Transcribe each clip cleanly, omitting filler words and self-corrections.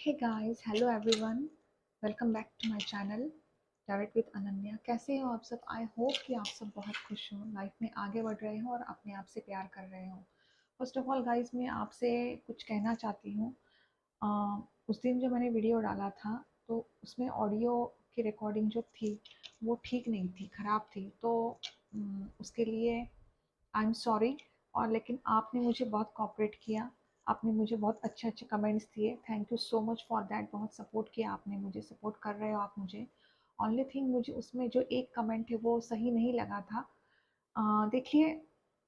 Hey guys, hello everyone, welcome back to my channel direct with Ananya. कैसे हो आप सब? आई होप कि आप सब बहुत खुश हो, लाइफ में आगे बढ़ रहे हो और अपने आप से प्यार कर रहे हो। फर्स्ट ऑफ ऑल गाइस, मैं आपसे कुछ कहना चाहती हूँ। उस दिन जो मैंने वीडियो डाला था तो उसमें ऑडियो की रिकॉर्डिंग जो थी वो ठीक नहीं थी, ख़राब थी। तो उसके लिए आई एम सॉरी। और लेकिन आपने मुझे बहुत कोऑपरेट किया, आपने मुझे बहुत अच्छे अच्छे कमेंट्स दिए। Thank you so much for that. बहुत सपोर्ट किया आपने मुझे, सपोर्ट कर रहे हो आप मुझे। ओनली थिंग, मुझे उसमें जो एक कमेंट है वो सही नहीं लगा था। देखिए,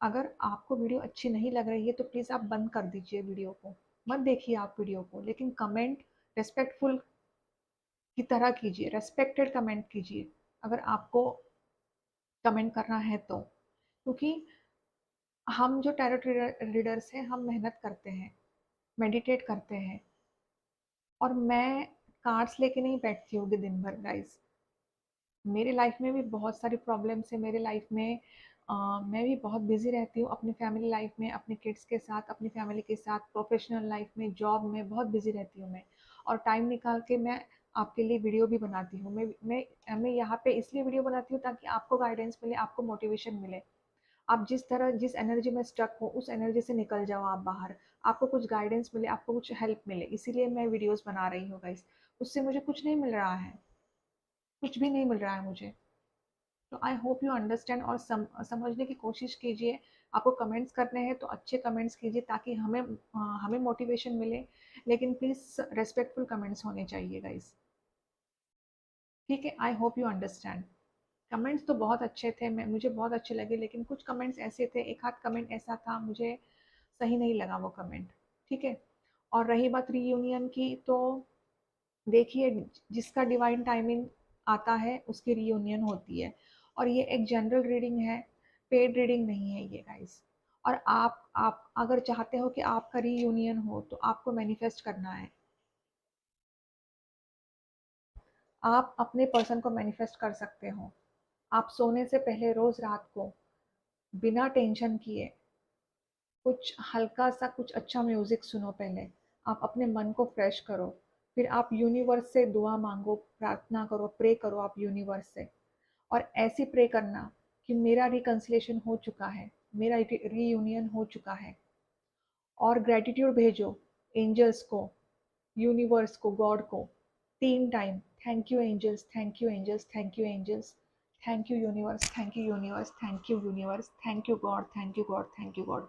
अगर आपको वीडियो अच्छी नहीं लग रही है तो प्लीज़ आप बंद कर दीजिए वीडियो को, मत देखिए आप वीडियो को। लेकिन कमेंट रेस्पेक्टफुल की तरह कीजिए, रेस्पेक्टेड कमेंट कीजिए अगर आपको कमेंट करना है तो। क्योंकि हम जो टैरोट रीडर्स हैं, हम मेहनत करते हैं, मेडिटेट करते हैं। और मैं कार्ड्स लेके नहीं बैठती होगी दिन भर गाइस। मेरे लाइफ में भी बहुत सारी प्रॉब्लम्स है। मेरे लाइफ में मैं भी बहुत बिजी रहती हूँ अपनी फैमिली लाइफ में, अपने किड्स के साथ, अपनी फैमिली के साथ, प्रोफेशनल लाइफ में, जॉब में बहुत बिजी रहती हूँ मैं। और टाइम निकाल के मैं आपके लिए वीडियो भी बनाती हूँ। मैं यहाँ पे इसलिए वीडियो बनाती हूँ ताकि आपको गाइडेंस मिले, आपको मोटिवेशन मिले। आप जिस तरह, जिस एनर्जी में स्टक हो, उस एनर्जी से निकल जाओ आप बाहर। आपको कुछ गाइडेंस मिले, आपको कुछ हेल्प मिले, इसीलिए मैं वीडियोस बना रही हूँ गाइस। उससे मुझे कुछ नहीं मिल रहा है, कुछ भी नहीं मिल रहा है मुझे। तो आई होप यू अंडरस्टैंड और समझने की कोशिश कीजिए। आपको कमेंट्स करने हैं तो अच्छे कमेंट्स कीजिए ताकि हमें मोटिवेशन मिले। लेकिन प्लीज़ रेस्पेक्टफुल कमेंट्स होने चाहिए गाइस, ठीक है? आई होप यू अंडरस्टैंड। कमेंट्स तो बहुत अच्छे थे, मैं मुझे बहुत अच्छे लगे, लेकिन कुछ कमेंट्स ऐसे थे, एक आध कमेंट ऐसा था मुझे सही नहीं लगा वो कमेंट, ठीक है? और रही बात रीयूनियन की, तो देखिए, जिसका डिवाइन टाइमिंग आता है उसकी रीयूनियन होती है। और ये एक जनरल रीडिंग है, पेड रीडिंग नहीं है ये गाइस। और आप अगर चाहते हो कि आपका रीयूनियन हो तो आपको मैनिफेस्ट करना है। आप अपने पर्सन को मैनिफेस्ट कर सकते हो। आप सोने से पहले रोज रात को बिना टेंशन किए कुछ हल्का सा, कुछ अच्छा म्यूजिक सुनो पहले। आप अपने मन को फ्रेश करो, फिर आप यूनिवर्स से दुआ मांगो, प्रार्थना करो, प्रे करो आप यूनिवर्स से। और ऐसे प्रे करना कि मेरा रिकंसिलेशन हो चुका है, मेरा रीयूनियन हो चुका है। और ग्रेटिट्यूड भेजो एंजल्स को, यूनिवर्स को, गॉड को, 3 time. Thank you angels, thank you angels, thank you angels, thank you universe, thank you universe, thank you universe, thank you God, thank you God, thank you God.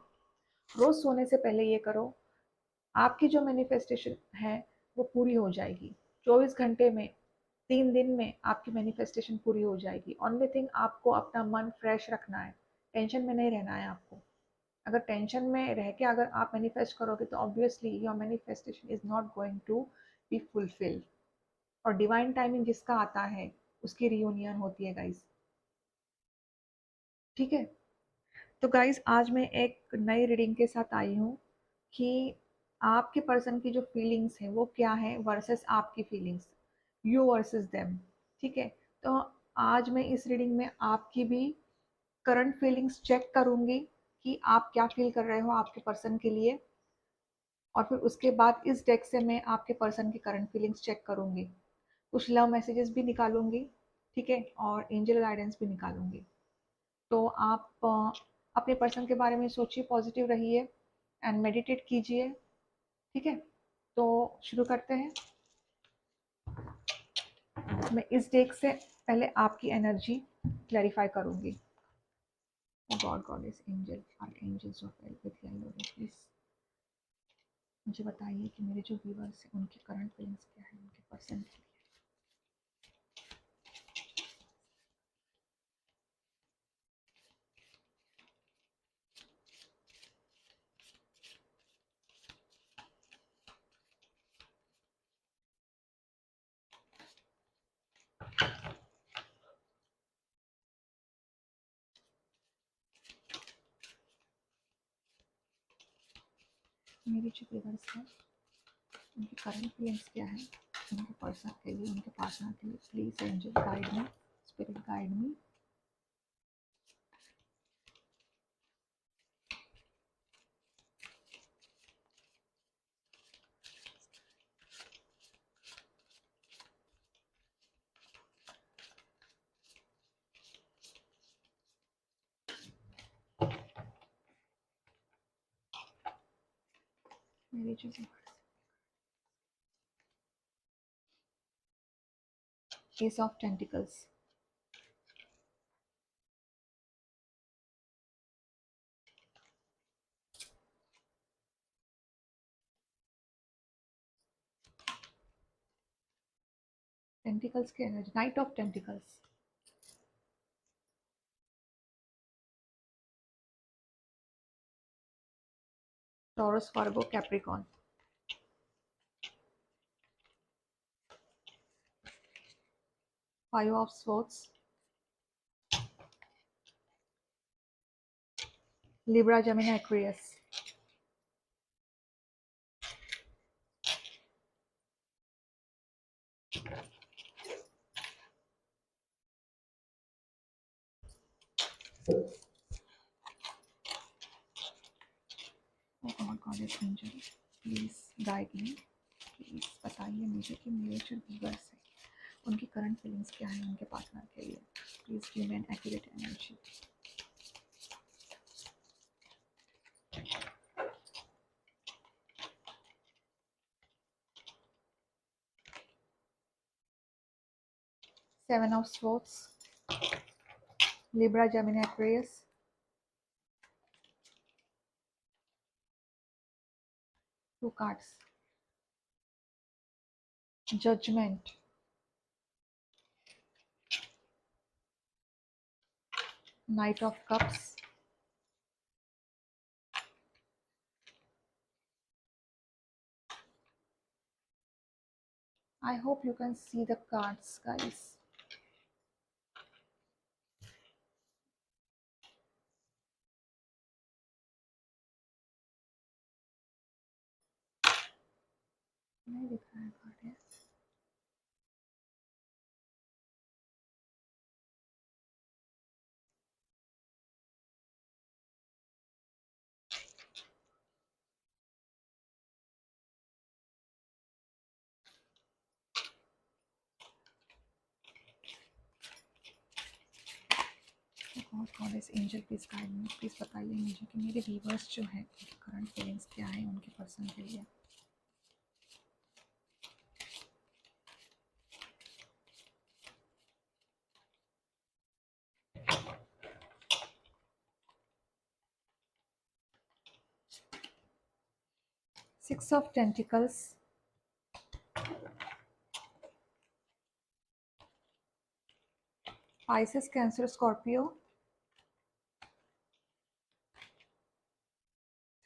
रोज सोने से पहले ये करो। आपकी जो मैनिफेस्टेशन है वो पूरी हो जाएगी। 24 घंटे में, 3 दिन में आपकी मैनिफेस्टेशन पूरी हो जाएगी। ओनली थिंग, आपको अपना मन फ्रेश रखना है, टेंशन में नहीं रहना है आपको। अगर टेंशन में रह के अगर आप मैनिफेस्ट करोगे तो obviously your manifestation is not going to be fulfilled. और डिवाइन टाइमिंग जिसका आता है उसकी रियूनियन होती है गाइस, ठीक है? तो गाइस, आज मैं एक नई रीडिंग के साथ आई हूँ कि आपके पर्सन की जो फीलिंग्स है वो क्या है वर्सेस आपकी फीलिंग्स, यू वर्सेस देम, ठीक है? तो आज मैं इस रीडिंग में आपकी भी करंट फीलिंग्स चेक करूंगी कि आप क्या फील कर रहे हो आपके पर्सन के लिए। और फिर उसके बाद इस डेक से मैं आपके पर्सन की करंट फीलिंग्स चेक करूंगी, कुछ लव मैसेजेस भी निकालूंगी, ठीक है? और एंजल गाइडेंस भी निकालूंगी। तो आप अपने पर्सन के बारे में सोचिए, पॉजिटिव रहिए एंड मेडिटेट कीजिए, ठीक है? तो शुरू करते हैं। मैं इस डेक से पहले आपकी एनर्जी क्लैरिफाई करूंगी। God, goddess, angel, archangels of help with help, please मुझे बताइए कि मेरे जो व्यूअर्स हैं उनकी करंट फीलिंग्स क्या है उनके पर्सन के लिए। मेरे जो व्यूअर्स हैं उनकी करंट फीलिंग्स क्या है उनके पर्सन के लिए, उनके पार्टनर के लिए। Please angel guide me, spirit guide me. मेरी चीजें Ace of Tentacles. टेंटिकल्स की energy, night of tentacles. Taurus, Virgo, Capricorn. Five of swords. Libra, Gemini, Aquarius. Oh God, Goddess Angel, please guide me. Please बताइए मुझे कि मेरे जो viewers हैं उनकी करंट फीलिंग्स क्या है उनके पार्टनर के लिए. Please give me an accurate energy. Seven of swords. Libra, Gemini, Aquarius. Two cards. Judgement. Knight of cups. I hope you can see the cards, guys. नहीं दिख रहा है कार्ड है. Goddess angel, please guide me. Please बताइए मुझे कि मेरे viewers जो हैं उनकी करंट फीलिंग्स क्या है उनके पर्सन के लिए. Six of tentacles. Pisces, cancer, Scorpio.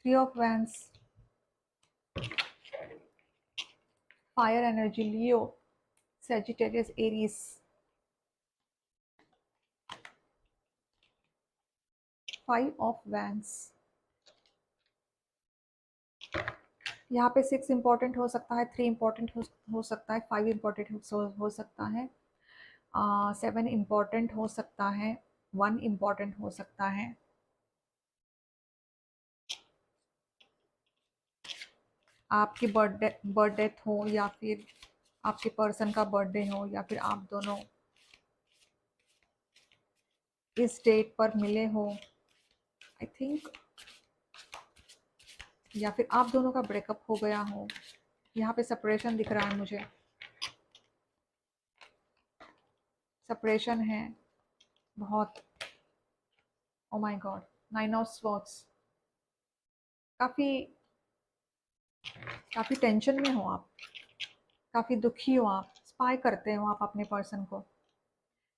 Three of vents. Fire energy, Leo, Sagittarius, Aries. Five of vents. यहाँ पे सिक्स इंपॉर्टेंट हो सकता है, थ्री इंपॉर्टेंट हो सकता है, फाइव इंपॉर्टेंट हो सकता है, सेवन इंपॉर्टेंट हो सकता है, वन इंपॉर्टेंट हो सकता है. आपकी बर्थ डेथ हो या फिर आपके पर्सन का बर्थडे हो या फिर आप दोनों इस डेट पर मिले हो, आई थिंक, या फिर आप दोनों का ब्रेकअप हो गया हो. यहाँ पे सेपरेशन दिख रहा है मुझे. सेपरेशन है बहुत. ओ my God. Nine of swords. काफ़ी काफ़ी टेंशन में हो आप, काफ़ी दुखी हो आप, स्पाई करते हो आप अपने पर्सन को.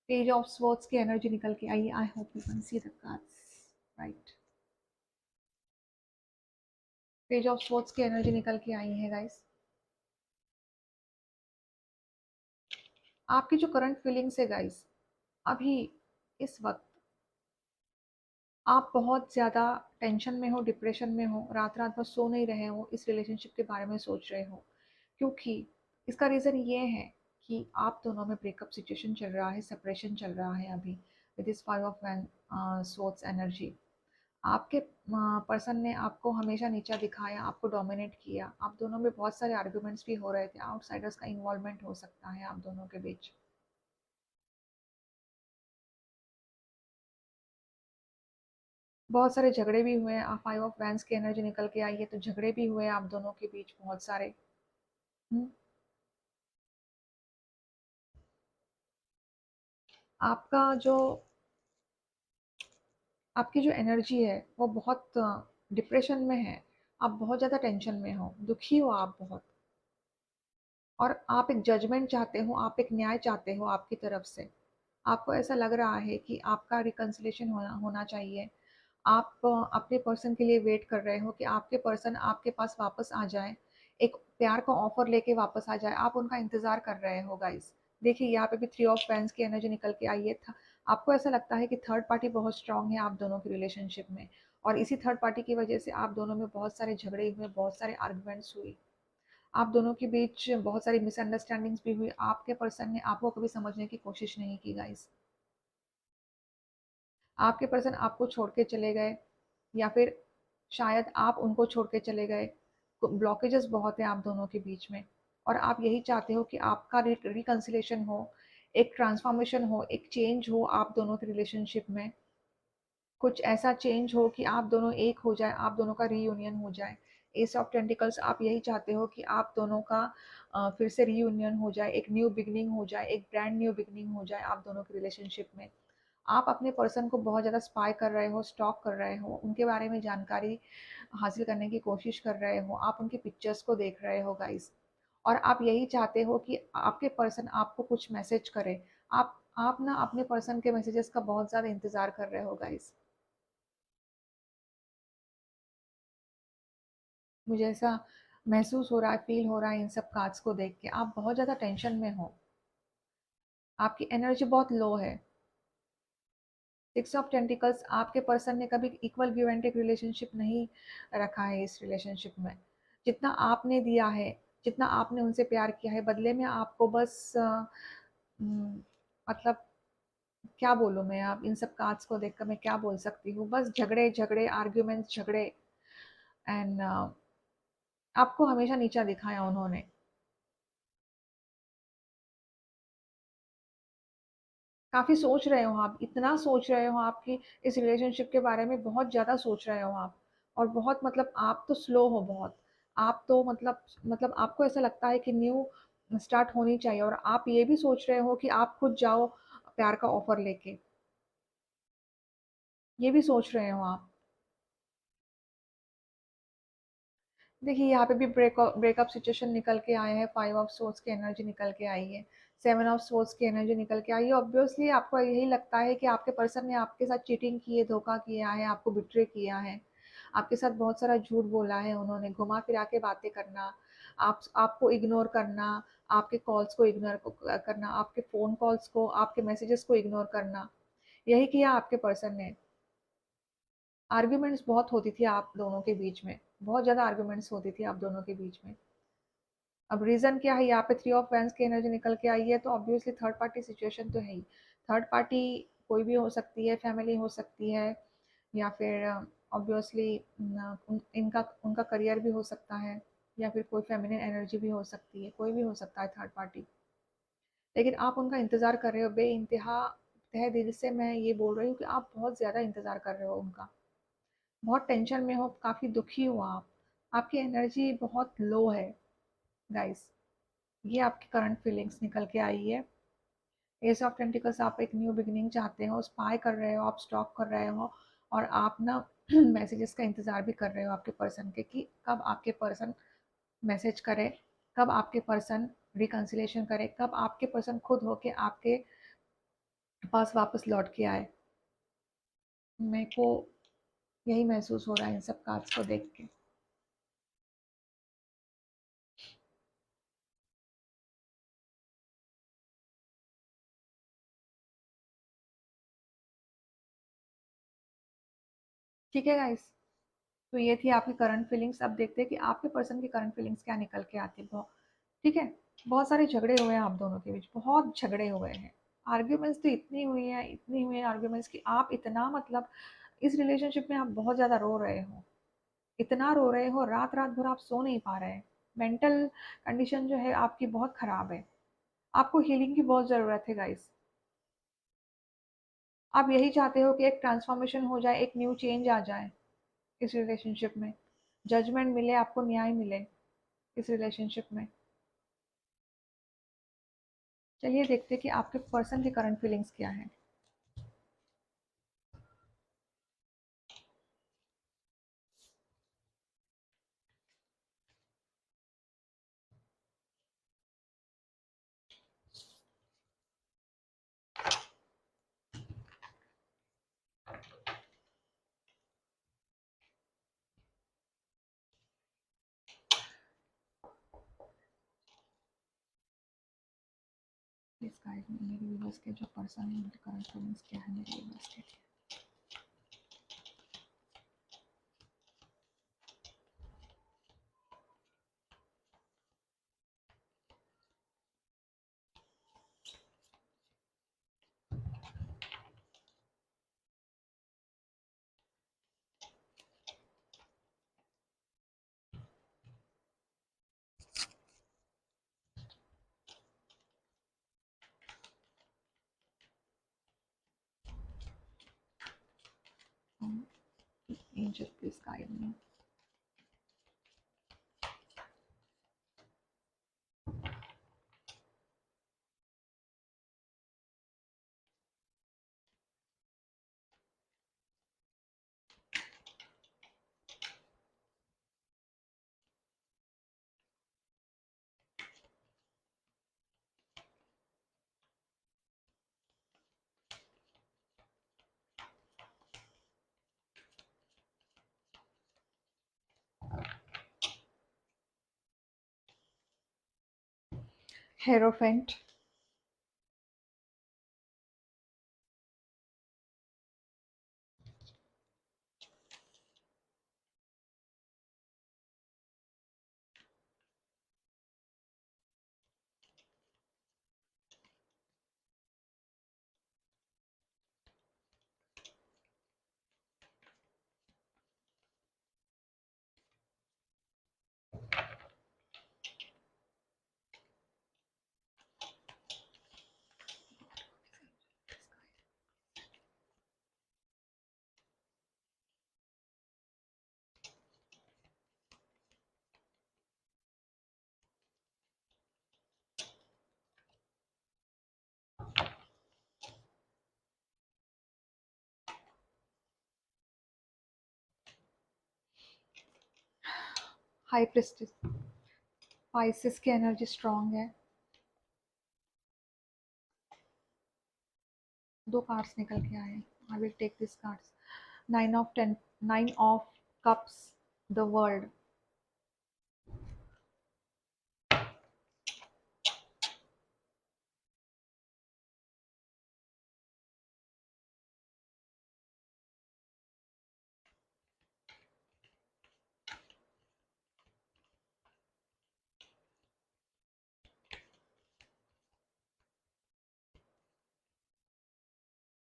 पेज ऑफ स्वॉर्ड्स की एनर्जी निकल के आई. I hope you can see the cards right. Page of swords की एनर्जी निकल के आई है गाइस. आपकी जो करंट फीलिंग्स है गाइस, अभी इस वक्त आप बहुत ज़्यादा टेंशन में हो, डिप्रेशन में हो, रात रात भर सो नहीं रहे हो, इस रिलेशनशिप के बारे में सोच रहे हो. क्योंकि इसका रीज़न ये है कि आप दोनों में ब्रेकअप सिचुएशन चल रहा है, सेपरेशन चल रहा है अभी with this five of swords energy. आपके पर्सन ने आपको हमेशा नीचा दिखाया, आपको डोमिनेट किया. आप दोनों में बहुत सारे आर्ग्यूमेंट्स भी हो रहे थे. आउटसाइडर्स का इन्वॉल्वमेंट हो सकता है आप दोनों के बीच. बहुत सारे झगड़े भी हुए हैं, 5 ऑफ वैंस की एनर्जी निकल के आई है, तो झगड़े भी हुए आप दोनों के बीच बहुत सारे। हुँ, आपका जो आपकी जो एनर्जी है वो बहुत डिप्रेशन में है। आप बहुत ज़्यादा टेंशन में हो, दुखी हो आप बहुत, और आप एक जजमेंट चाहते हो, आप एक न्याय चाहते हो आपकी तरफ से। आपको ऐसा लग रहा है कि आपका रिकन्सिलिएशन होना होना चाहिए। आप अपने पर्सन के लिए वेट कर रहे हो कि आपके पर्सन आपके पास वापस आ जाए, एक प्यार का ऑफ़र लेके वापस आ जाए, आप उनका इंतज़ार कर रहे हो गाइज़। देखिए यहाँ पे भी 3 ऑफ पेन्स की एनर्जी निकल के आई है। था आपको ऐसा लगता है कि थर्ड पार्टी बहुत स्ट्रॉन्ग है आप दोनों की रिलेशनशिप में, और इसी थर्ड पार्टी की वजह से आप दोनों में बहुत सारे झगड़े हुए, बहुत सारे आर्गुमेंट्स हुई। आप दोनों के बीच बहुत सारी मिसअंडरस्टैंडिंग्स भी हुई। आपके पर्सन ने आपको कभी समझने की कोशिश नहीं की गाइज़। आपके पर्सन आपको छोड़ के चले गए, या फिर शायद आप उनको छोड़ के चले गए। ब्लॉकेजेस बहुत हैं आप दोनों के बीच में, और आप यही चाहते हो कि आपका रिकन्सिलेशन हो, एक ट्रांसफॉर्मेशन हो, एक चेंज हो आप दोनों के रिलेशनशिप में। कुछ ऐसा चेंज हो कि आप दोनों एक हो जाए, आप दोनों का रीयूनियन हो जाए। एस ऑफ टेंटिकल्स, आप यही चाहते हो कि आप दोनों का फिर से रीयूनियन हो जाए, एक न्यू बिगनिंग हो जाए, एक ब्रांड न्यू बिगनिंग हो जाए आप दोनों के रिलेशनशिप में। आप अपने पर्सन को बहुत ज़्यादा स्पाई कर रहे हो, स्टॉक कर रहे हो, उनके बारे में जानकारी हासिल करने की कोशिश कर रहे हो, आप उनकी पिक्चर्स को देख रहे हो गाइस, और आप यही चाहते हो कि आपके पर्सन आपको कुछ मैसेज करे। आप ना अपने पर्सन के मैसेजेस का बहुत ज़्यादा इंतज़ार कर रहे हो गाइस। मुझे ऐसा महसूस हो रहा है, फील हो रहा है इन सब कार्ड्स को देख के। आप बहुत ज़्यादा टेंशन में हो, आपकी एनर्जी बहुत लो है। 6 ऑफ टेंटिकल्स, आपके पर्सन ने कभी equal give and take relationship नहीं रखा है इस रिलेशनशिप में। जितना आपने दिया है, जितना आपने उनसे प्यार किया है, बदले में आपको बस मतलब क्या बोलूँ मैं, आप इन सब कार्ड्स को देखकर मैं क्या बोल सकती हूँ? बस झगड़े, झगड़े, आर्ग्यूमेंट्स, झगड़े, एंड आपको हमेशा नीचा दिखाया उन्होंने। काफ़ी सोच रहे हो आप, इतना सोच रहे हो आप कि इस रिलेशनशिप के बारे में बहुत ज़्यादा सोच रहे हो आप, और बहुत मतलब आप तो स्लो हो बहुत। आप तो मतलब आपको ऐसा लगता है कि न्यू स्टार्ट होनी चाहिए, और आप ये भी सोच रहे हो कि आप खुद जाओ प्यार का ऑफ़र लेके, ये भी सोच रहे हो आप। देखिए यहाँ पे भी ब्रेकअप सिचुएशन निकल के आए हैं, 5 ऑफ सोर्ड्स की एनर्जी निकल के आई है, 7 ऑफ सोर्ड्स की एनर्जी निकल के आई है। ऑब्वियसली आपको यही लगता है कि आपके पर्सन ने आपके साथ चीटिंग की है, धोखा किया है, आपको बिट्रे किया है, आपके साथ बहुत सारा झूठ बोला है उन्होंने, घुमा फिरा के बातें करना, आपको इग्नोर करना, आपके कॉल्स को इग्नोर करना, आपके फ़ोन कॉल्स को, आपके मैसेजेस को इग्नोर करना, यही किया आपके पर्सन ने। आर्ग्यूमेंट्स बहुत होती थी आप दोनों के बीच में, बहुत ज़्यादा आर्ग्यूमेंट्स होती थी आप दोनों के बीच में। अब रीज़न क्या है, यहाँ पे 3 ऑफ वैंस की एनर्जी निकल के आई है, तो ऑब्वियसली थर्ड पार्टी सिचुएशन तो है ही। थर्ड पार्टी कोई भी हो सकती है, फैमिली हो सकती है, या फिर ऑब्वियसली इनका उनका करियर भी हो सकता है, या फिर कोई फेमिनिन एनर्जी भी हो सकती है, कोई भी हो सकता है थर्ड पार्टी। लेकिन आप उनका इंतज़ार कर रहे हो बेइंतहा, तहे दिल से मैं ये बोल रही हूँ कि आप बहुत ज़्यादा इंतज़ार कर रहे हो उनका। बहुत टेंशन में हो, काफ़ी दुखी हो आप। आपकी एनर्जी बहुत लो है गाइस। ये आपकी करंट फीलिंग्स निकल के आई है। एस ऑफ पेंटिकल्स, आप एक न्यू बिगिनिंग चाहते हो, स्पाई कर रहे हो, आप स्टॉक कर रहे हो, और आप ना मैसेजेस का इंतज़ार भी कर रहे हो आपके पर्सन के कि कब आपके पर्सन मैसेज करे, कब आपके पर्सन रिकन्सिलेशन करे, कब आपके पर्सन खुद होके आपके पास वापस लौट के आए। मेरे को यही महसूस हो रहा है इन सब कार्ड्स को देख के। ठीक है गाइस, तो ये थी आपकी करंट फीलिंग्स। अब देखते हैं कि आपके पर्सन की करंट फीलिंग्स क्या निकल के आती है। ठीक है, बहुत सारे झगड़े हुए हैं आप दोनों के बीच, बहुत झगड़े हुए हैं। आर्ग्यूमेंट्स तो इतनी हुई हैं आर्ग्यूमेंट्स कि आप इतना मतलब इस रिलेशनशिप में आप बहुत ज़्यादा रो रहे हो, इतना रो रहे हो, रात-रात भर आप सो नहीं पा रहे हैं। मेंटल कंडीशन जो है आपकी बहुत खराब है। आपको हीलिंग की बहुत ज़रूरत है गाइस। आप यही चाहते हो कि एक ट्रांसफॉर्मेशन हो जाए, एक न्यू चेंज आ जाए इस रिलेशनशिप में, जजमेंट मिले, आपको न्याय मिले इस रिलेशनशिप में। चलिए देखते हैं कि आपके पर्सन की करंट फीलिंग्स क्या है। प्लीज गाइड मी, मेरे व्यूअर्स के जो पर्सन है उनके करंट फीलिंग्स क्या है मेरे व्यूअर्स के लिए। Angel please guide me. Hierophant, high priestess, Pisces की एनर्जी स्ट्रांग है। दो कार्ड्स निकल के आए, I will take this cards. Nine of ten, nine of cups, the world.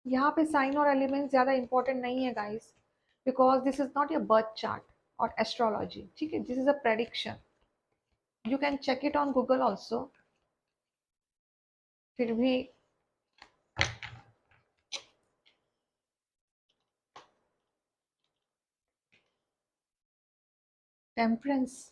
यहाँ पे साइन और एलिमेंट ज्यादा इंपॉर्टेंट नहीं है guys, because this is not your birth chart और एस्ट्रोलॉजी, ठीक है, this is a prediction. You can check it on Google also. फिर भी टेम्परेंस,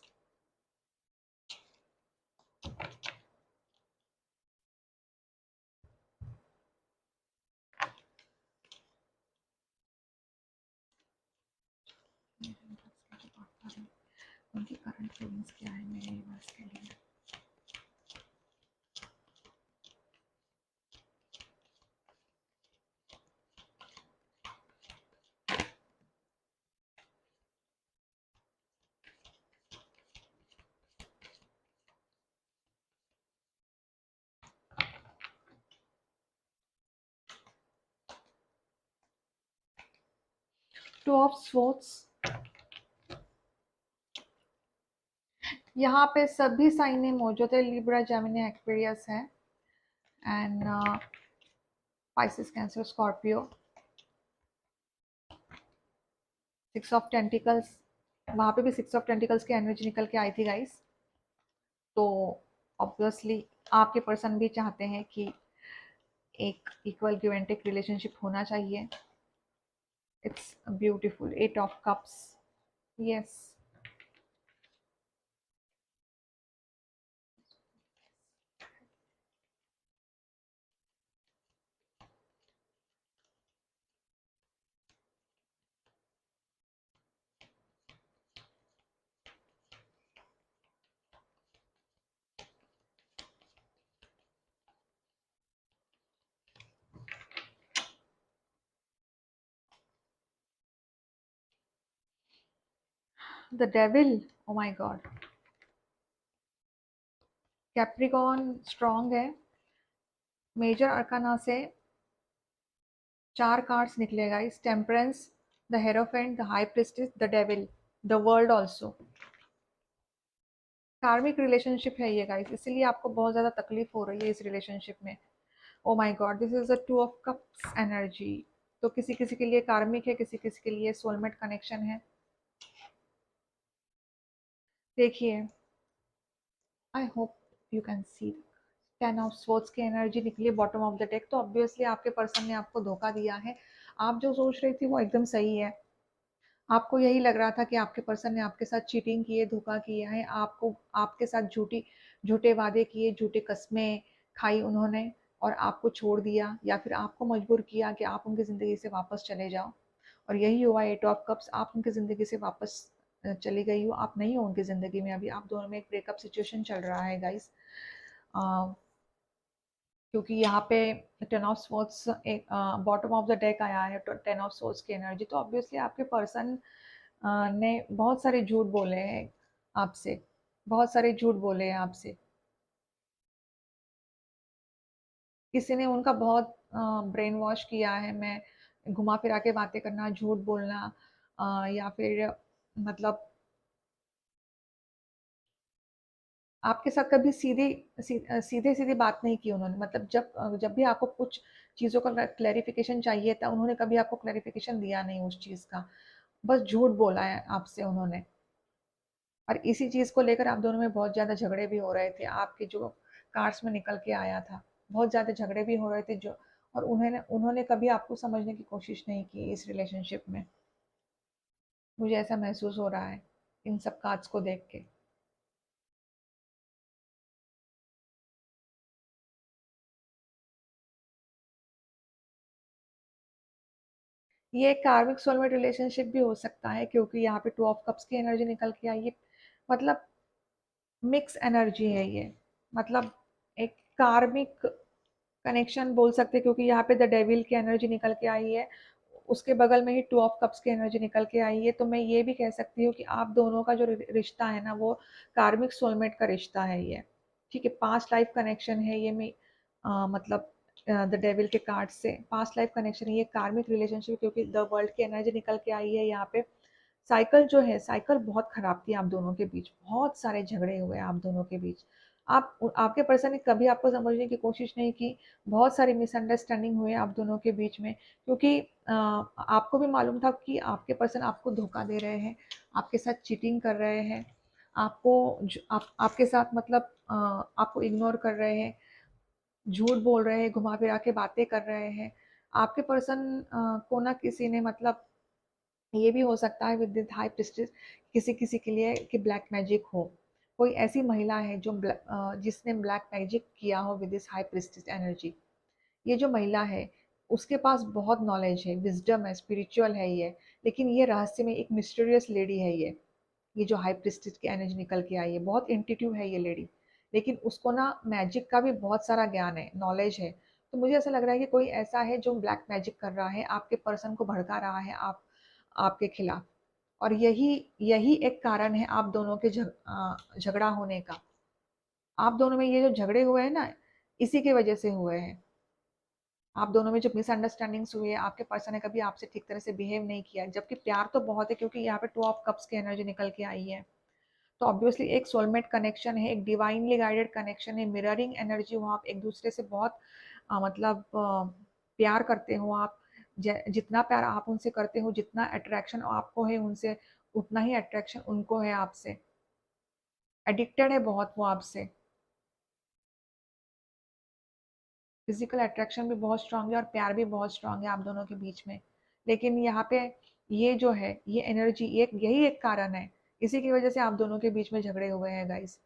उनकी करंट फीलिंग्स क्या है मेरे व्यूअर्स के लिए। टू ऑफ स्वॉर्ड्स, यहाँ पे सभी साइने मौजूद है, लिब्रा, जेमिनी, एक्वेरियस है, and Pisces, cancer, Scorpio. Six of tentacles, वहां पे भी सिक्स ऑफ टेंटिकल्स की एनर्जी निकल के आई थी गाइस। तो ऑब्वियसली आपके पर्सन भी चाहते हैं कि एक equal give and take relationship होना चाहिए. It's beautiful. 8 of cups. Yes. The devil. Oh my God. Capricorn strong है. मेजर अरकाना से 4 कार्ड्स निकले guys. Temperance, the hierophant, the high priestess, the devil, the world also. Karmic relationship है ये guys, इसलिए आपको बहुत ज्यादा तकलीफ हो रही है इस रिलेशनशिप में. ओ my God, this is a 2 of cups energy. तो किसी किसी के लिए कार्मिक है, किसी किसी के लिए सोलमेट कनेक्शन है. देखिए, आई hope you can C 10 of swords की एनर्जी निकली बॉटम ऑफ द डेक. तो ऑब्वियसली आपके पर्सन ने आपको धोखा दिया है. आप जो सोच रही थी वो एकदम सही है. आपको यही लग रहा था कि आपके पर्सन ने आपके साथ चीटिंग की है, धोखा किया है, आपको आपके साथ झूठे वादे किए, झूठे कस्में खाई उन्होंने और आपको छोड़ दिया या फिर आपको मजबूर किया कि आप उनकी ज़िंदगी से वापस चले जाओ. और यही हुआ. 8 of cups. आप उनकी ज़िंदगी से वापस चली गई हो. आप नहीं हो उनकी ज़िंदगी में अभी. आप दोनों में एक ब्रेकअप सिचुएशन चल रहा है गाइस. क्योंकि यहाँ पे 10 of swords एक बॉटम ऑफ द डेक आया है. 10 of swords की एनर्जी. तो ऑब्वियसली आपके पर्सन ने बहुत सारे झूठ बोले हैं आपसे. बहुत सारे झूठ बोले हैं आपसे. किसी ने उनका बहुत ब्रेन वॉश किया है. मैं घुमा फिरा के बातें करना, झूठ बोलना, या फिर मतलब आपके साथ कभी सीधे सीधे बात नहीं की उन्होंने. मतलब जब भी आपको कुछ चीज़ों का क्लैरिफिकेशन चाहिए था, उन्होंने कभी आपको क्लैरिफिकेशन दिया नहीं उस चीज़ का. बस झूठ बोला है आपसे उन्होंने. और इसी चीज़ को लेकर आप दोनों में बहुत ज़्यादा झगड़े भी हो रहे थे. आपके जो कार्ड्स में निकल के आया था, बहुत ज़्यादा झगड़े भी हो रहे थे जो. और उन्होंने उन्होंने कभी आपको समझने की कोशिश नहीं की इस रिलेशनशिप में. मुझे ऐसा महसूस हो रहा है इन सब कार्ड्स को देख के. ये एक कार्मिक सोलमेट रिलेशनशिप भी हो सकता है क्योंकि यहाँ पे 2 of cups की एनर्जी निकल के आई है. मतलब मिक्स एनर्जी है ये. मतलब एक कार्मिक कनेक्शन बोल सकते हैं क्योंकि यहाँ पे द डेविल की एनर्जी निकल के आई है. उसके बगल में ही 2 of cups की एनर्जी निकल के आई है. तो मैं ये भी कह सकती हूँ कि आप दोनों का जो रिश्ता है ना, वो कार्मिक सोलमेट का रिश्ता है ये. ठीक है. पास्ट लाइफ कनेक्शन है ये. मैं मतलब द डेविल के कार्ड से पास्ट लाइफ कनेक्शन है ये. कार्मिक रिलेशनशिप क्योंकि द वर्ल्ड की एनर्जी निकल के आई है यहाँ पे. साइकिल जो है, साइकिल बहुत खराब थी आप दोनों के बीच. बहुत सारे झगड़े हुए आप दोनों के बीच. आपके पर्सन ने कभी आपको समझने की कोशिश नहीं की. बहुत सारी मिसअंडरस्टैंडिंग हुए आप दोनों के बीच में क्योंकि आपको भी मालूम था कि आपके पर्सन आपको धोखा दे रहे हैं, आपके साथ चीटिंग कर रहे हैं, आपके साथ मतलब आपको इग्नोर कर रहे हैं, झूठ बोल रहे हैं, घुमा फिरा के बातें कर रहे हैं. आपके पर्सन को ना किसी ने मतलब ये भी हो सकता है विद दिस हाई प्रिस्टेस किसी किसी के लिए कि ब्लैक मैजिक हो. कोई ऐसी महिला है जो जिसने ब्लैक मैजिक किया हो with this high priestess energy. ये जो महिला है उसके पास बहुत नॉलेज है, विजडम है, स्पिरिचुअल है ये. लेकिन ये रहस्य में एक मिस्टीरियस लेडी है ये जो हाई प्रिस्टेस की एनर्जी निकल के आई है. बहुत इंट्यूटिव है ये लेडी. लेकिन उसको ना मैजिक का भी बहुत सारा ज्ञान है, नॉलेज है. तो मुझे ऐसा लग रहा है कि कोई ऐसा है जो ब्लैक मैजिक कर रहा है, आपके पर्सन को भड़का रहा है आपके खिलाफ. और यही यही एक कारण है आप दोनों के झगड़ा होने का. आप दोनों में ये जो झगड़े हुए हैं ना, इसी की वजह से हुए हैं. आप दोनों में जो मिसअंडरस्टैंडिंग्स हुई है, आपके पर्सन ने कभी आपसे ठीक तरह से बिहेव नहीं किया. जबकि प्यार तो बहुत है क्योंकि यहाँ पे 2 of cups की एनर्जी निकल के आई है. तो ऑब्वियसली एक सोलमेट कनेक्शन है, एक डिवाइनली गाइडेड कनेक्शन है, मिररिंग एनर्जी हो. आप एक दूसरे से बहुत मतलब प्यार करते हो आप. जितना प्यार आप उनसे करते हो, जितना अट्रैक्शन आपको है उनसे, उतना ही अट्रैक्शन उनको है आपसे. एडिक्टेड है बहुत वो आपसे. फिजिकल अट्रैक्शन भी बहुत स्ट्रांग है और प्यार भी बहुत स्ट्रांग है आप दोनों के बीच में। लेकिन यहाँ पे ये जो है, ये एनर्जी, एक यही एक कारण है, इसी की वजह से आप दोनों के बीच में झगड़े हुए हैं गाइस।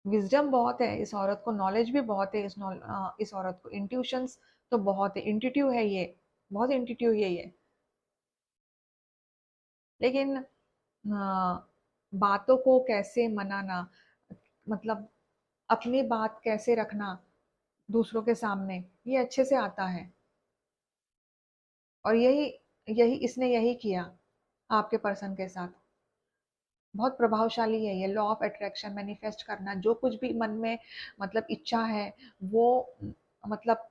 विजडम बहुत है इस औरत को, नॉलेज भी बहुत है इस औरत को, इंट्यूशंस तो बहुत है, इंट्यूटिव है ये, बहुत इंट्यूटिव है ये। लेकिन बातों को कैसे मनाना, मतलब अपनी बात कैसे रखना दूसरों के सामने, ये अच्छे से आता है। और यही यही इसने यही किया आपके पर्सन के साथ। बहुत प्रभावशाली है ये लॉ ऑफ अट्रैक्शन, मैनिफेस्ट करना जो कुछ भी मन में मतलब इच्छा है वो, मतलब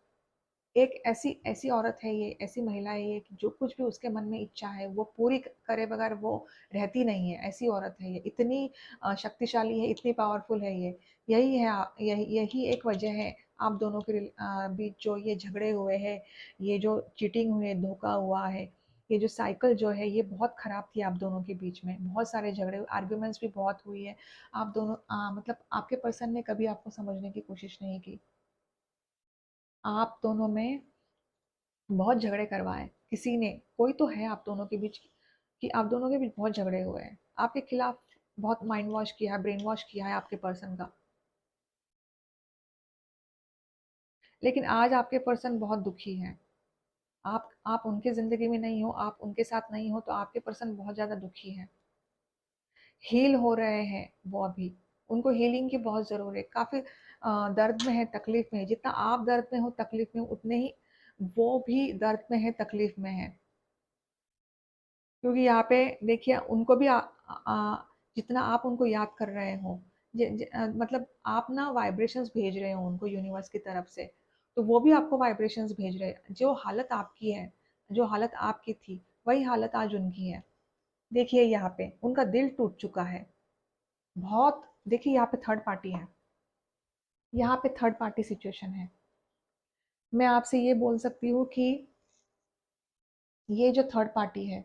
एक ऐसी ऐसी औरत है ये, ऐसी महिला है ये कि जो कुछ भी उसके मन में इच्छा है वो पूरी करे बगैर वो रहती नहीं है। ऐसी औरत है ये, इतनी शक्तिशाली है, इतनी पावरफुल है ये। यही है यही यही एक वजह है आप दोनों के बीच जो ये झगड़े हुए हैं, ये जो चीटिंग हुई है, धोखा हुआ है, ये जो साइकिल जो है ये बहुत खराब थी आप दोनों के बीच में। बहुत सारे झगड़े, आर्ग्यूमेंट्स भी बहुत हुई है। आप दोनों मतलब आपके पर्सन ने कभी आपको समझने की कोशिश नहीं की। आप दोनों में बहुत झगड़े करवाए किसी ने, कोई तो है आप दोनों के बीच कि आप दोनों के बीच बहुत झगड़े हुए हैं, आपके खिलाफ बहुत माइंड वॉश किया है, ब्रेन वॉश किया है आपके पर्सन का। लेकिन आज आपके पर्सन बहुत दुखी हैं। आप उनके जिंदगी में नहीं हो, आप उनके साथ नहीं हो, तो आपके पर्सन बहुत ज्यादा दुखी हैं। हील हो रहे हैं वो अभी, उनको हीलिंग की बहुत जरूरत है। काफी दर्द में है, तकलीफ में है। जितना आप दर्द में हो, तकलीफ में हो, उतने ही वो भी दर्द में है, तकलीफ में है। क्योंकि यहाँ पे देखिए उनको भी जितना आप उनको याद कर रहे हो, मतलब आप ना वाइब्रेशंस भेज रहे हो उनको यूनिवर्स की तरफ से, तो वो भी आपको वाइब्रेशंस भेज रहे हैं। जो हालत आपकी है, जो हालत आपकी थी, वही हालत आज उनकी है। देखिए यहाँ पे उनका दिल टूट चुका है बहुत। देखिए यहाँ पे थर्ड पार्टी है, यहाँ पे थर्ड पार्टी सिचुएशन है। मैं आपसे ये बोल सकती हूँ कि ये जो थर्ड पार्टी है,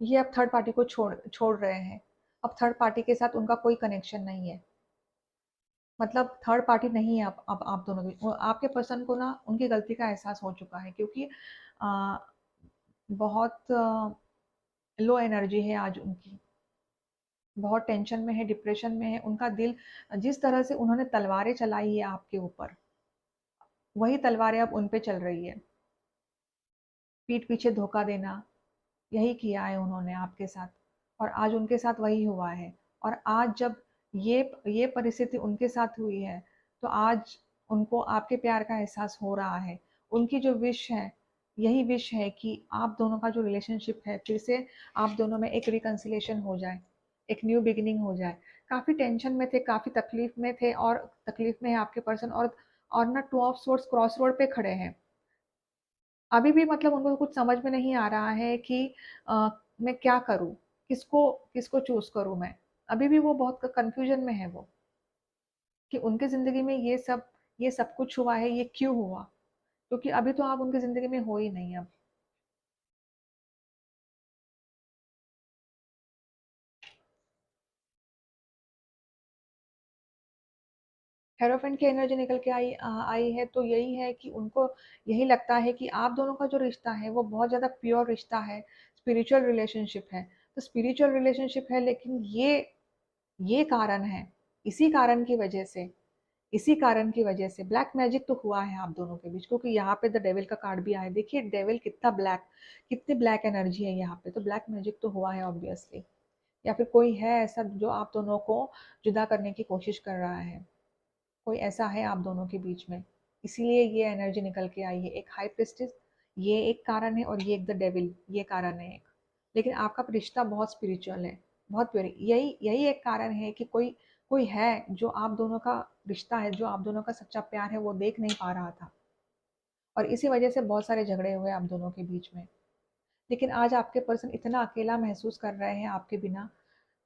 ये अब थर्ड पार्टी को छोड़ छोड़ रहे हैं। अब थर्ड पार्टी के साथ उनका कोई कनेक्शन नहीं है। मतलब थर्ड पार्टी नहीं है अब आप दोनों की। आपके पर्सन को ना उनकी गलती का एहसास हो चुका है, क्योंकि आ, बहुत लो एनर्जी है आज उनकी, बहुत टेंशन में है, डिप्रेशन में है उनका दिल। जिस तरह से उन्होंने तलवारें चलाई है आपके ऊपर, वही तलवारें अब उन पे चल रही है। पीठ पीछे धोखा देना, यही किया है उन्होंने आपके साथ, और आज उनके साथ वही हुआ है। और आज जब ये परिस्थिति उनके साथ हुई है, तो आज उनको आपके प्यार का एहसास हो रहा है। उनकी जो विश है, यही विश है कि आप दोनों का जो रिलेशनशिप है, फिर से आप दोनों में एक रिकन्सिलेशन हो जाए, एक न्यू बिगिनिंग हो जाए। काफ़ी टेंशन में थे, काफ़ी तकलीफ में थे, और तकलीफ में है आपके पर्सन। और ना two of source cross road पे खड़े हैं अभी भी। मतलब उनको कुछ समझ में नहीं आ रहा है कि मैं क्या करूं, किसको किसको चूज करूं मैं। अभी भी वो बहुत कंफ्यूजन में है वो, कि उनके जिंदगी में ये सब कुछ हुआ है, ये क्यों हुआ। क्योंकि अभी तो आप उनकी जिंदगी में हो ही नहीं अब। हेरोफेंट की एनर्जी निकल के आई है, तो यही है कि उनको यही लगता है कि आप दोनों का जो रिश्ता है वो बहुत ज़्यादा प्योर रिश्ता है, स्पिरिचुअल रिलेशनशिप है। तो स्पिरिचुअल रिलेशनशिप है, लेकिन ये कारण है, इसी कारण की वजह से, इसी कारण की वजह से ब्लैक मैजिक तो हुआ है आप दोनों के बीच। क्योंकि यहाँ पे द डेविल का कार्ड भी आया है। देखिए डेविल कितना ब्लैक, कितनी ब्लैक एनर्जी है यहाँ पे, तो ब्लैक मैजिक तो हुआ है ऑब्वियसली। या फिर कोई है ऐसा जो आप दोनों को जुदा करने की कोशिश कर रहा है, कोई ऐसा है आप दोनों के बीच में। इसीलिए ये एनर्जी निकल के आई है, एक हाई प्रिस्टिस, ये एक कारण है, और ये एक द डेविल, ये कारण है एक। लेकिन आपका रिश्ता बहुत स्पिरिचुअल है, बहुत प्योर है। यही यही एक कारण है कि कोई कोई है जो आप दोनों का रिश्ता है, जो आप दोनों का सच्चा प्यार है, वो देख नहीं पा रहा था। और इसी वजह से बहुत सारे झगड़े हुए आप दोनों के बीच में। लेकिन आज आपके पर्सन इतना अकेला महसूस कर रहे हैं आपके बिना,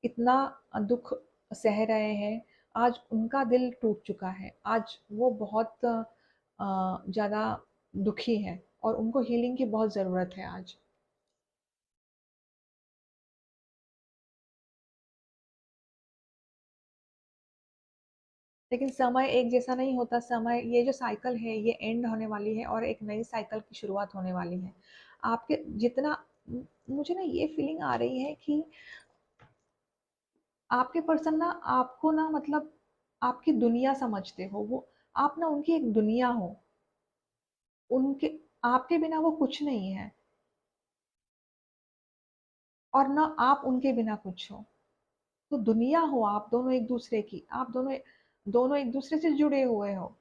इतना दुख सह रहे हैं। आज उनका दिल टूट चुका है, आज वो बहुत ज़्यादा दुखी है, और उनको हीलिंग की बहुत ज़रूरत है आज। लेकिन समय एक जैसा नहीं होता। समय, ये जो साइकिल है ये एंड होने वाली है और एक नई साइकिल की शुरुआत होने वाली है। आपके जितना मुझे ना ये फीलिंग आ रही है कि आपके पर्सन ना आपको ना मतलब आपकी दुनिया समझते हो, वो आप ना उनकी एक दुनिया हो, उनके आपके बिना वो कुछ नहीं है और ना आप उनके बिना कुछ हो। तो दुनिया हो आप दोनों एक दूसरे की, आप दोनों दोनों एक दूसरे से जुड़े हुए हो,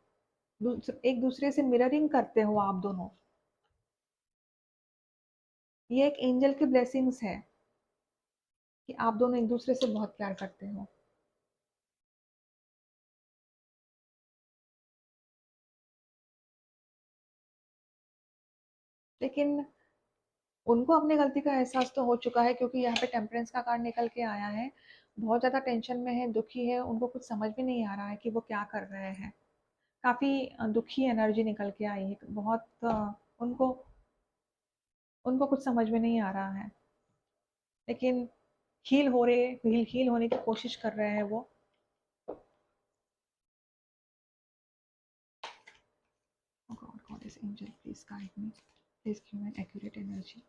एक दूसरे से मिररिंग करते हो आप दोनों। ये एक एंजल की ब्लेसिंग्स है कि आप दोनों एक दूसरे से बहुत प्यार करते हो। लेकिन उनको अपनी गलती का एहसास तो हो चुका है, क्योंकि यहाँ पे टेम्परेंस का कार्ड निकल के आया है। बहुत ज़्यादा टेंशन में है, दुखी है, उनको कुछ समझ भी नहीं आ रहा है कि वो क्या कर रहे हैं। काफ़ी दुखी एनर्जी निकल के आई है, बहुत उनको उनको कुछ समझ में नहीं आ रहा है। लेकिन हील होने की कोशिश कर रहे हैं वो। Oh God, Goddess angel, please guide me. Please give me accurate energy.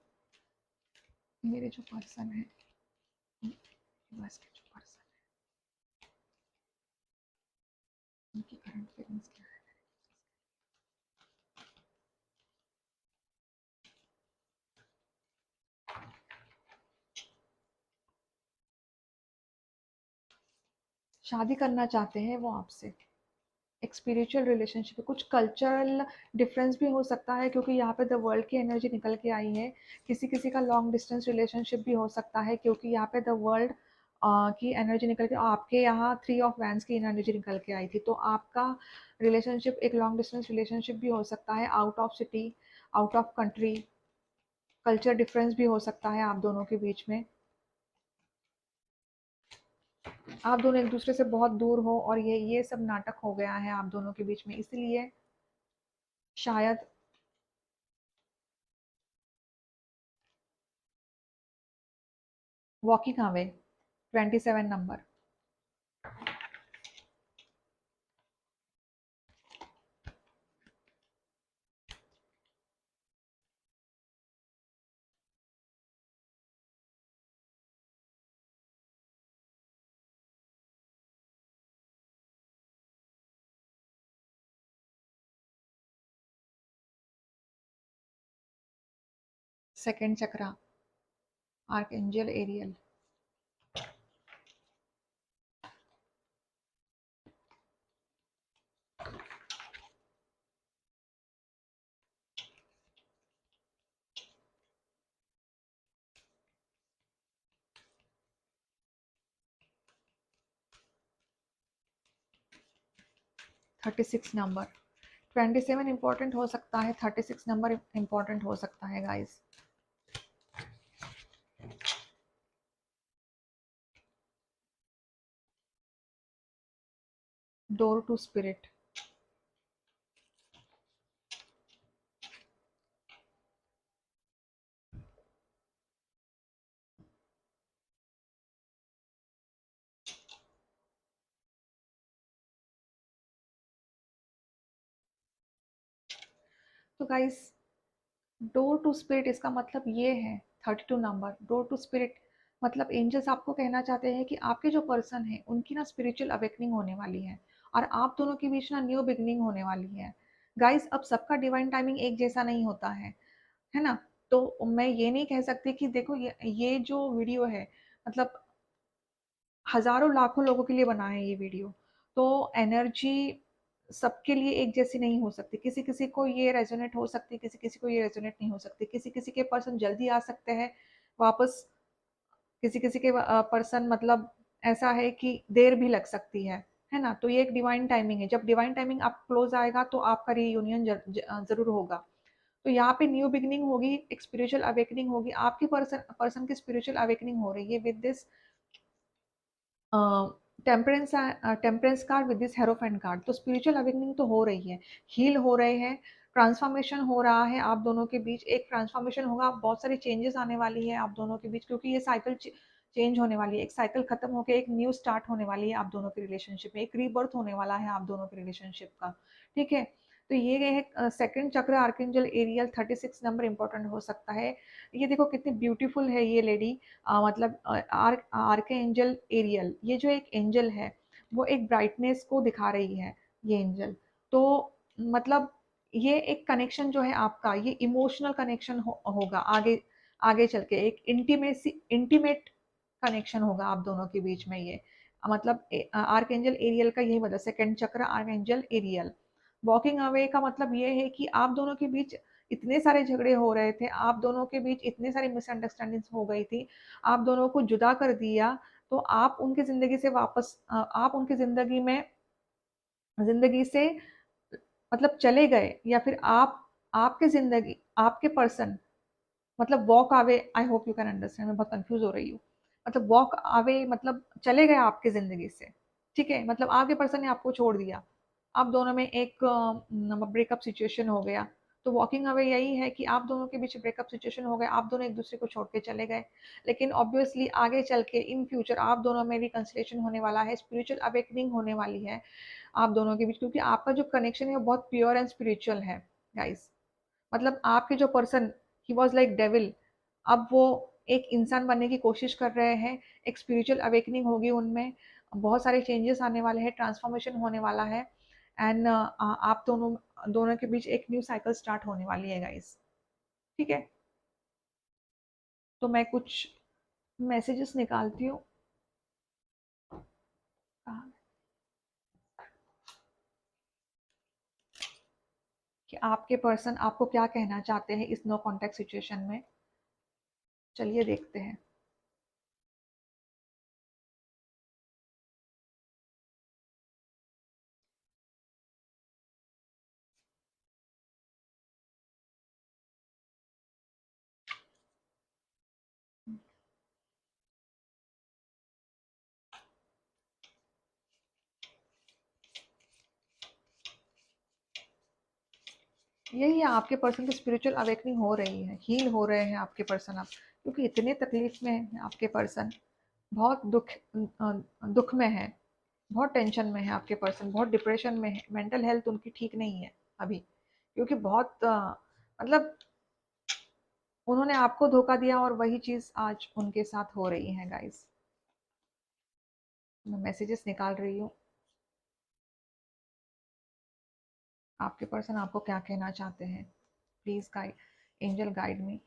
मेरे जो पर्सन है, यूएस के जो पर्सन है, उनकी करंट फीलिंग्स क्या है? शादी करना चाहते हैं वो आपसे। एक स्पिरिचुअल रिलेशनशिप है, कुछ कल्चरल डिफरेंस भी हो सकता है, क्योंकि यहाँ पे द वर्ल्ड की एनर्जी निकल के आई है। किसी किसी का लॉन्ग डिस्टेंस रिलेशनशिप भी हो सकता है, क्योंकि यहाँ पे द वर्ल्ड की एनर्जी निकल के, आपके यहाँ थ्री ऑफ वैंस की एनर्जी निकल के आई थी। तो आपका रिलेशनशिप एक लॉन्ग डिस्टेंस रिलेशनशिप भी हो सकता है, out of city, out of country. Culture difference भी हो सकता है आप दोनों के बीच में। आप दोनों एक दूसरे से बहुत दूर हो और ये सब नाटक हो गया है आप दोनों के बीच में, इसलिए शायद। Walking away, 27 number. Second chakra, archangel Ariel. Thirty six number. 27 important हो सकता है, 36 नंबर इंपॉर्टेंट हो सकता है गाइस। Door to spirit. तो गाइस, डोर टू स्पिरिट इसका मतलब ये है, 32 नंबर, डोर टू स्पिरिट मतलब एंजल्स आपको कहना चाहते हैं कि आपके जो पर्सन है उनकी ना स्पिरिचुअल अवेकनिंग होने वाली है और आप दोनों के बीच ना न्यू बिगनिंग होने वाली है। गाइस, अब सबका डिवाइन टाइमिंग एक जैसा नहीं होता है ना? तो मैं ये नहीं कह सकती कि देखो ये जो वीडियो है, मतलब हज़ारों लाखों लोगों के लिए बना है ये वीडियो। तो एनर्जी सबके लिए एक जैसी नहीं हो सकती। किसी-किसी को ये रेज़ोनेट हो सकती है, किसी-किसी को ये रेज़ोनेट नहीं हो सकती। किसी-किसी के पर्सन जल्दी आ सकते हैं वापस, किसी-किसी के पर्सन मतलब ऐसा है कि देर भी लग सकती है ना? तो ये एक डिवाइन टाइमिंग है। जब डिवाइन टाइमिंग आप क्लोज़ आएगा तो आपका रियूनियन ज़रूर होगा। तो यहाँ पे न्यू बिगिनिंग होगी, एक स्पिरिचुअल अवेकनिंग होगी। आपके पर्सन पर्सन की स्पिरिचुअल अवेकनिंग हो रही है with this temperance card, with this hierophant card. तो स्पिरिचुअल अवेकनिंग तो हो रही है, हील हो रहे हैं, ट्रांसफॉर्मेशन हो रहा है आप दोनों के बीच। एक ट्रांसफॉर्मेशन होगा, बहुत सारी चेंजेस आने वाली है आप दोनों के बीच, क्योंकि ये साइकिल चेंज होने वाली है, एक साइकिल खत्म होकर एक न्यू स्टार्ट होने वाली है आप दोनों के रिलेशनशिप में, एक रीबर्थ होने वाला है आप दोनों के रिलेशनशिप का। ठीक है, तो ये है सेकंड चक्र आर्केंजल एरियल 36 नंबर इंपॉर्टेंट हो सकता है। ये देखो कितनी ब्यूटीफुल है ये लेडी, मतलब आर्केंजल एरियल, ये जो एक एंजल है वो एक ब्राइटनेस को दिखा रही है ये एंजल। तो मतलब ये एक कनेक्शन जो है आपका, ये इमोशनल कनेक्शन होगा आगे, आगे चल के एक इंटीमेट कनेक्शन होगा आप दोनों के बीच में ये। मतलब आर्कएंजल एरियल का यही मतलब सेकंड चक्र आर्कएंजल एरियल। वॉकिंग अवे का मतलब ये है कि आप दोनों के बीच इतने सारे झगड़े हो रहे थे, आप दोनों के बीच इतने सारी मिसअंडरस्टैंडिंग्स हो गई थी, आप दोनों को जुदा कर दिया, तो आप उनकी जिंदगी से वापस आप उनकी जिंदगी से मतलब चले गए, या फिर आप आपके जिंदगी आपके पर्सन मतलब walk away, I hope you can understand, मैं बहुत कंफ्यूज हो रही हूँ। मतलब वॉक अवे मतलब चले गए आपके जिंदगी से। ठीक है, मतलब आपके पर्सन ने आपको छोड़ दिया, आप दोनों में एक ब्रेकअप सिचुएशन हो गया। तो वॉकिंग अवे यही है कि आप दोनों के बीच ब्रेकअप सिचुएशन हो गया, आप दोनों एक दूसरे को छोड़ के चले गए। लेकिन ऑब्वियसली आगे चल के इन फ्यूचर आप दोनों में रिकंसिलेशन होने वाला है, स्पिरिचुअल अवेकनिंग होने वाली है आप दोनों के बीच, क्योंकि आपका जो कनेक्शन है वो बहुत प्योर एंड स्पिरिचुअल है गाइस। मतलब आपके जो person, he was like devil, अब वो एक इंसान बनने की कोशिश कर रहे हैं, एक स्पिरिचुअल अवेकनिंग होगी उनमें, बहुत सारे चेंजेस आने वाले हैं, ट्रांसफॉर्मेशन होने वाला है। एंड आप दोनों दोनों के बीच एक न्यू साइकिल स्टार्ट होने वाली है गाइस। ठीक है, तो मैं कुछ मैसेजेस निकालती हूँ। कहाँ? कि आपके पर्सन आपको क्या कहना चाहते हैं इस नो कॉन्टेक्ट सिचुएशन में, चलिए देखते हैं। यही है, आपके पर्सन की स्पिरिचुअल अवेकनिंग हो रही है, हील हो रहे हैं आपके पर्सन अब, क्योंकि इतने तकलीफ में है आपके पर्सन, बहुत दुख में है, बहुत टेंशन में है आपके पर्सन, बहुत डिप्रेशन में है, मेंटल हेल्थ उनकी ठीक नहीं है अभी, क्योंकि बहुत मतलब उन्होंने आपको धोखा दिया और वही चीज आज उनके साथ हो रही है गाइस। मैं मैसेजेस निकाल रही हूँ, आपके पर्सन आपको क्या कहना चाहते हैं, please guide, angel guide me.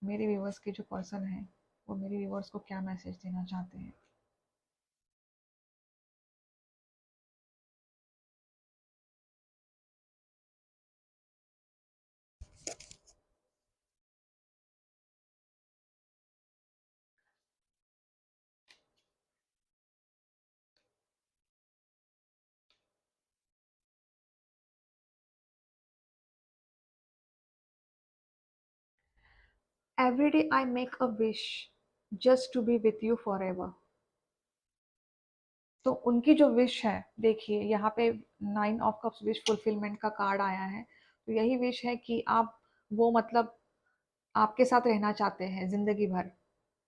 मेरे व्यूवर्स के जो पर्सन हैं वो मेरे व्यूवर्स को क्या मैसेज देना चाहते हैं। Every day I make a wish just to be with you forever. तो उनकी जो विश है, देखिए यहाँ पे 9 ऑफ कप्स विश फुलफिलमेंट का कार्ड आया है, तो यही विश है कि आप वो मतलब आपके साथ रहना चाहते हैं जिंदगी भर।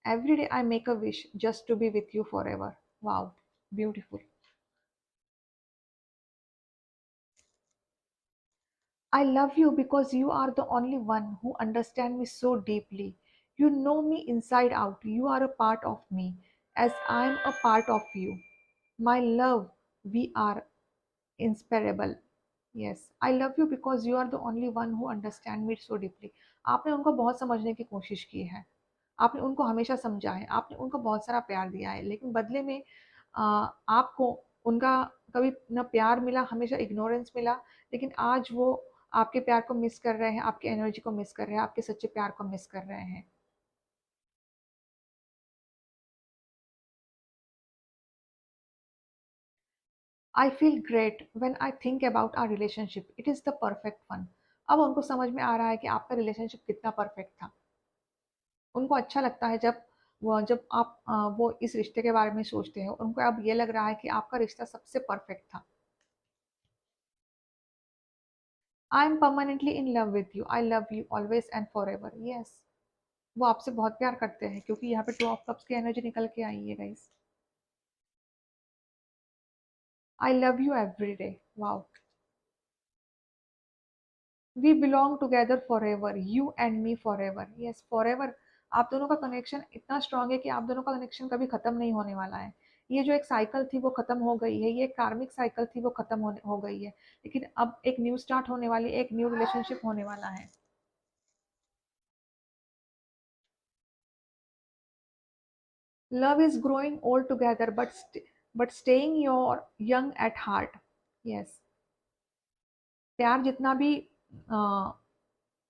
Every day I make a wish just to be with you forever. Wow, beautiful. I love you because you are the only one who understands me so deeply. You know me inside out. You are a part of me, as I am a part of you. My love, we are inseparable. Yes, I love you because you are the only one who understands me so deeply. आपने उनको बहुत समझने की कोशिश की है, आपने उनको हमेशा समझा है, आपने उनको बहुत सारा प्यार दिया है, लेकिन बदले में आपको उनका कभी ना प्यार मिला, हमेशा इग्नोरेंस मिला। लेकिन आज वो आपके प्यार को मिस कर रहे हैं, आपकी एनर्जी को मिस कर रहे हैं, आपके सच्चे प्यार को मिस कर रहे हैं। I feel great when I think about our relationship, it is the perfect one. अब उनको समझ में आ रहा है कि आपका रिलेशनशिप कितना परफेक्ट था। उनको अच्छा लगता है जब आप वो इस रिश्ते के बारे में सोचते हैं, उनको अब ये लग रहा है कि आपका रिश्ता सबसे परफेक्ट था। I am permanently in love with you, I love you always and forever. Yes, वो आपसे बहुत प्यार करते हैं, क्योंकि यहाँ पे टू ऑफ कप्स की एनर्जी निकल के आई है guys. I love you every day. Wow. We belong together forever, you and me forever. Yes, forever. आप दोनों का कनेक्शन इतना स्ट्रांग है कि आप दोनों का कनेक्शन कभी खत्म नहीं होने वाला है। ये जो एक साइकिल थी वो खत्म हो गई है, ये कार्मिक साइकिल थी वो खत्म हो गई है, लेकिन अब एक न्यू स्टार्ट होने वाली, एक न्यू रिलेशनशिप होने वाला है। Love is growing old together but staying your young at heart. Yes. प्यार जितना भी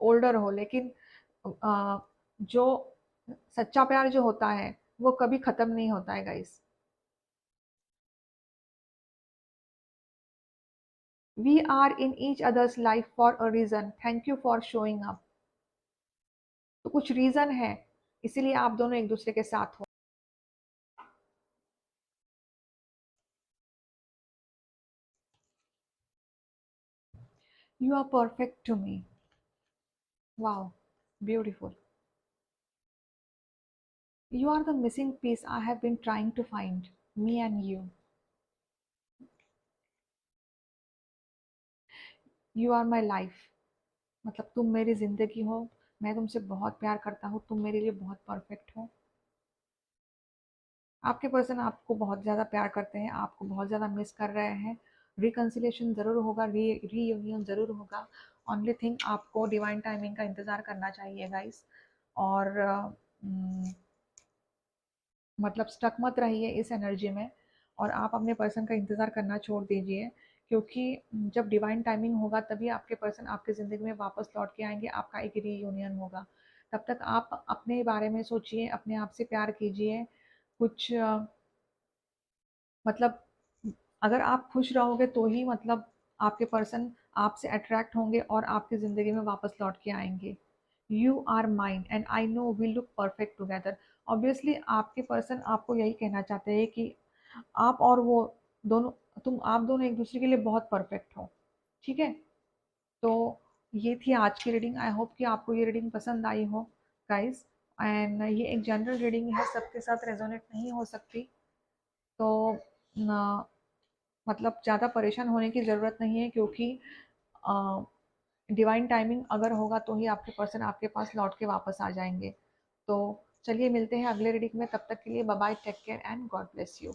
ओल्डर हो, लेकिन अ, जो सच्चा प्यार जो होता है वो कभी खत्म नहीं होता है guys. We are in each others life for a reason, thank you for showing up. तो कुछ रीजन है, इसीलिए आप दोनों एक दूसरे के साथ हो। You are perfect to me. Wow, beautiful. You are the missing piece I have been trying to find, me and you. You are my life, मतलब तुम मेरी जिंदगी हो। मैं तुमसे बहुत प्यार करता हूँ, तुम मेरे लिए बहुत परफेक्ट हो। आपके पर्सन आपको बहुत ज़्यादा प्यार करते हैं, आपको बहुत ज़्यादा मिस कर रहे हैं। रिकन्सिलेशन ज़रूर होगा, रीयूनियन ज़रूर होगा। ओनली थिंग आपको डिवाइन टाइमिंग का इंतज़ार करना चाहिए गाइस। और मतलब स्टक मत रहिए इस एनर्जी में, और आप अपने पर्सन का इंतज़ार करना छोड़ दीजिए, क्योंकि जब डिवाइन टाइमिंग होगा तभी आपके पर्सन आपकी ज़िंदगी में वापस लौट के आएंगे, आपका एक रीयूनियन होगा। तब तक आप अपने बारे में सोचिए, अपने आप से प्यार कीजिए। कुछ मतलब अगर आप खुश रहोगे तो ही मतलब आपके पर्सन आपसे अट्रैक्ट होंगे और आपकी ज़िंदगी में वापस लौट के आएंगे। You are mine and I know we look perfect together. Obviously आपके पर्सन आपको यही कहना चाहते हैं कि आप और वो दोनों, आप दोनों एक दूसरे के लिए बहुत परफेक्ट हो। ठीक है। तो ये थी आज की रीडिंग। आई होप कि आपको ये रीडिंग पसंद आई हो गाइस। एंड ये एक जनरल रीडिंग है, सबके साथ रेजोनेट नहीं हो सकती। तो मतलब ज़्यादा परेशान होने की ज़रूरत नहीं है, क्योंकि डिवाइन टाइमिंग अगर होगा तो ही आपके पर्सन आपके पास लौट के वापस आ जाएंगे। तो चलिए मिलते हैं अगले रीडिंग में, तब तक के लिए bye bye, take care and God bless you.